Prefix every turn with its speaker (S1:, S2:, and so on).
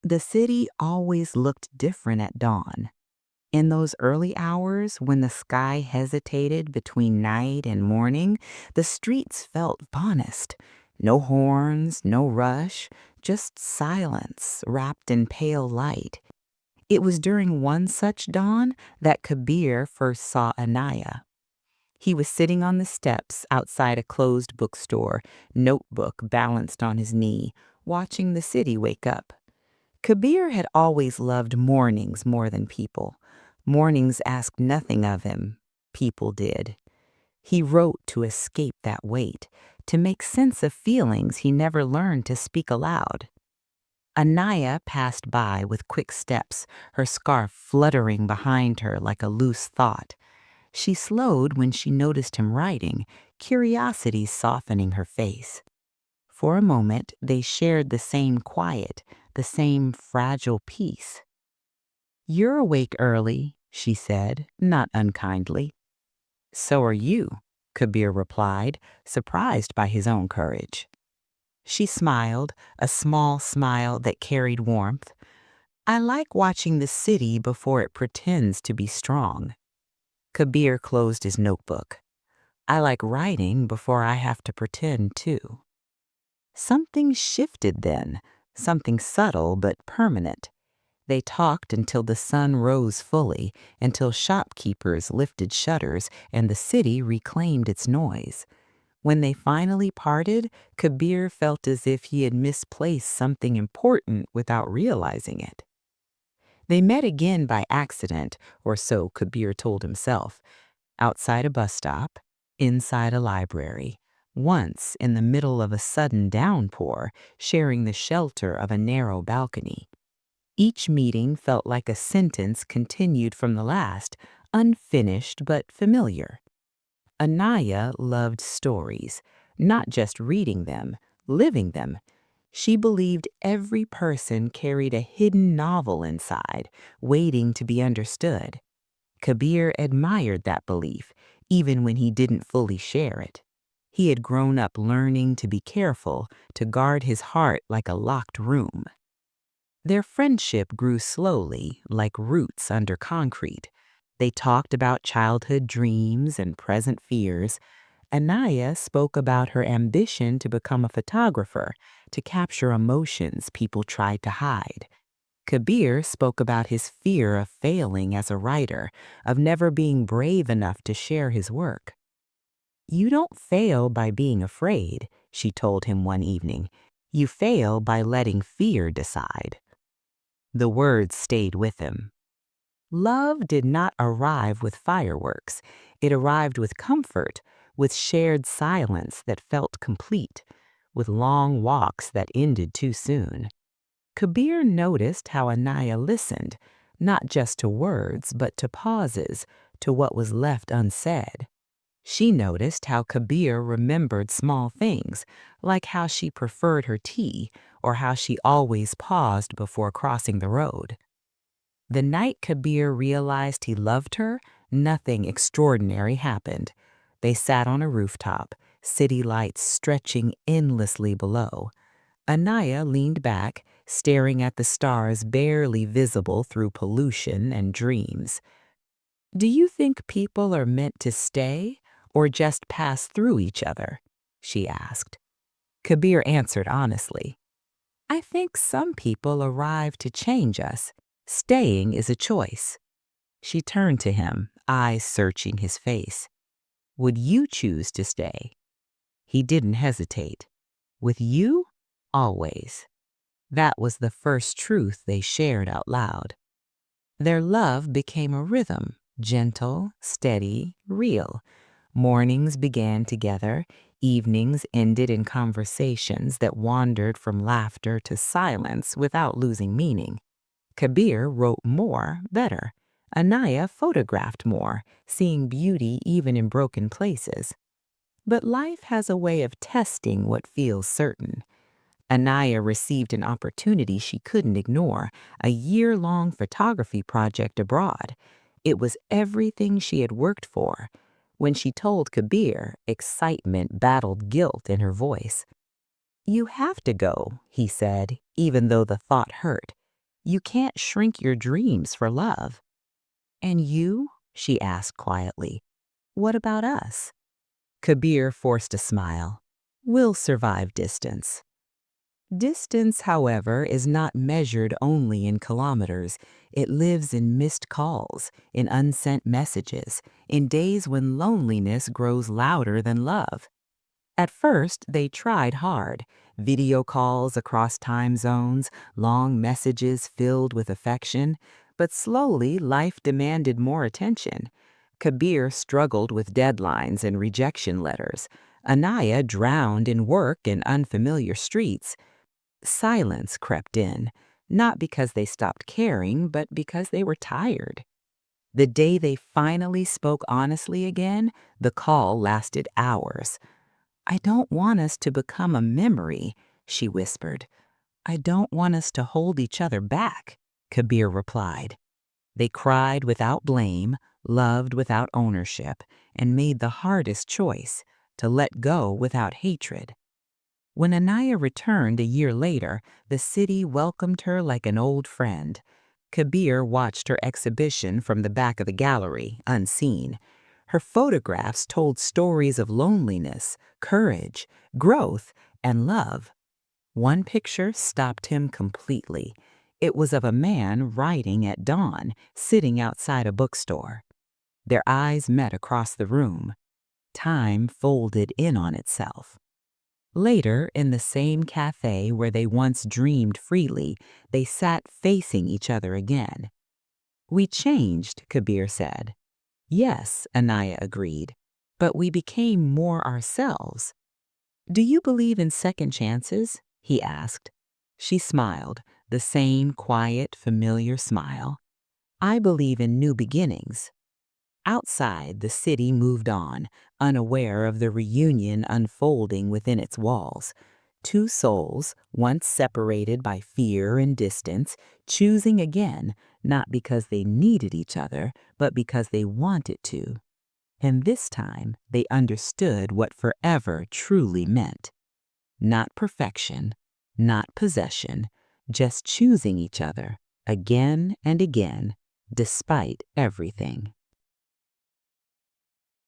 S1: The city always looked different at dawn. In those early hours, when the sky hesitated between night and morning, the streets felt honest. No horns, no rush, just silence wrapped in pale light. It was during one such dawn that Kabir first saw Anaya. He was sitting on the steps outside a closed bookstore, notebook balanced on his knee, watching the city wake up. Kabir had always loved mornings more than people. Mornings asked nothing of him. People did. He wrote to escape that weight, to make sense of feelings he never learned to speak aloud. Anaya passed by with quick steps, her scarf fluttering behind her like a loose thought. She slowed when she noticed him writing, curiosity softening her face. For a moment, they shared the same quiet, the same fragile peace. "You're awake early," she said, not unkindly. "So are you," Kabir replied, surprised by his own courage. She smiled, a small smile that carried warmth. "I like watching the city before it pretends to be strong." Kabir closed his notebook. "I like writing before I have to pretend too." Something shifted then, something subtle but permanent. They talked until the sun rose fully, until shopkeepers lifted shutters and the city reclaimed its noise. When they finally parted, Kabir felt as if he had misplaced something important without realizing it. They met again by accident, or so Kabir told himself, outside a bus stop, inside a library, once in the middle of a sudden downpour, sharing the shelter of a narrow balcony. Each meeting felt like a sentence continued from the last, unfinished but familiar. Anaya loved stories, not just reading them, living them. She believed every person carried a hidden novel inside, waiting to be understood. Kabir admired that belief, even when he didn't fully share it. He had grown up learning to be careful, to guard his heart like a locked room. Their friendship grew slowly, like roots under concrete. They talked about childhood dreams and present fears. Anaya spoke about her ambition to become a photographer, to capture emotions people tried to hide. Kabir spoke about his fear of failing as a writer, of never being brave enough to share his work. "You don't fail by being afraid," she told him one evening. "You fail by letting fear decide." The words stayed with him. Love did not arrive with fireworks. It arrived with comfort, with shared silence that felt complete, with long walks that ended too soon. Kabir noticed how Anaya listened, not just to words, but to pauses, to what was left unsaid. She noticed how Kabir remembered small things, like how she preferred her tea or how she always paused before crossing the road. The night Kabir realized he loved her, nothing extraordinary happened. They sat on a rooftop, city lights stretching endlessly below. Anaya leaned back, staring at the stars barely visible through pollution and dreams. "Do you think people are meant to stay or just pass through each other?" she asked. Kabir answered honestly, "I think some people arrive to change us. Staying is a choice." She turned to him, eyes searching his face. "Would you choose to stay?" He didn't hesitate. "With you? Always." That was the first truth they shared out loud. Their love became a rhythm, gentle, steady, real. Mornings began together, evenings ended in conversations that wandered from laughter to silence without losing meaning. Kabir wrote more, better. Anaya photographed more, seeing beauty even in broken places. But life has a way of testing what feels certain. Anaya received an opportunity she couldn't ignore, a year-long photography project abroad. It was everything she had worked for. When she told Kabir, excitement battled guilt in her voice. "You have to go," he said, even though the thought hurt. You can't shrink your dreams for love. And you? She asked quietly. What about us? Kabir forced a smile. We'll survive distance. Distance, however, is not measured only in kilometers. It lives in missed calls, in unsent messages, in days when loneliness grows louder than love. At first, they tried hard. Video calls across time zones, long messages filled with affection. But slowly, life demanded more attention. Kabir struggled with deadlines and rejection letters. Anaya drowned in work and unfamiliar streets. Silence crept in, not because they stopped caring, but because they were tired. The day they finally spoke honestly again, the call lasted hours. I don't want us to become a memory, she whispered. I don't want us to hold each other back, Kabir replied. They cried without blame, loved without ownership, and made the hardest choice, to let go without hatred. When Anaya returned a year later, the city welcomed her like an old friend. Kabir watched her exhibition from the back of the gallery, unseen. Her photographs told stories of loneliness, courage, growth, and love. One picture stopped him completely. It was of a man writing at dawn, sitting outside a bookstore. Their eyes met across the room. Time folded in on itself. Later, in the same cafe where they once dreamed freely, they sat facing each other again. We changed, Kabir said. Yes, Anaya agreed, but we became more ourselves. Do you believe in second chances? He asked. She smiled, the same quiet, familiar smile. I believe in new beginnings. Outside, the city moved on, unaware of the reunion unfolding within its walls. Two souls, once separated by fear and distance, choosing again, not because they needed each other, but because they wanted to. And this time, they understood what forever truly meant. Not perfection, not possession, just choosing each other, again and again, despite everything.